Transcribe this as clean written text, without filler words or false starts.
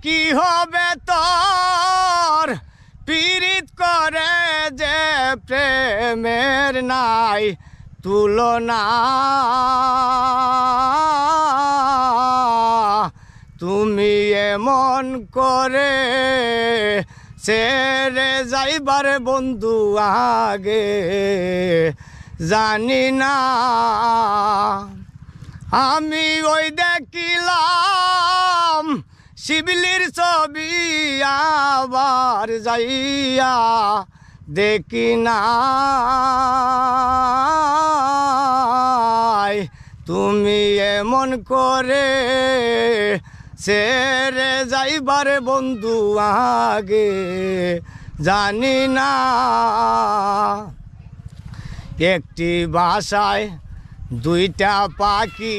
কি হবে তোর পীড়িত করে যে প্রেমের নাই তুলনা তুমি এমন করে ছেড়ে যাইবার বন্ধু আগে জানি না আমি ওই দেখিলাম শিবলির ছবি আবার যাইয়া দেখি না তুমি এমন করে ছেড়ে যাইবার বন্ধু আগে জানি না একটি বাসায় দুইটা পাখি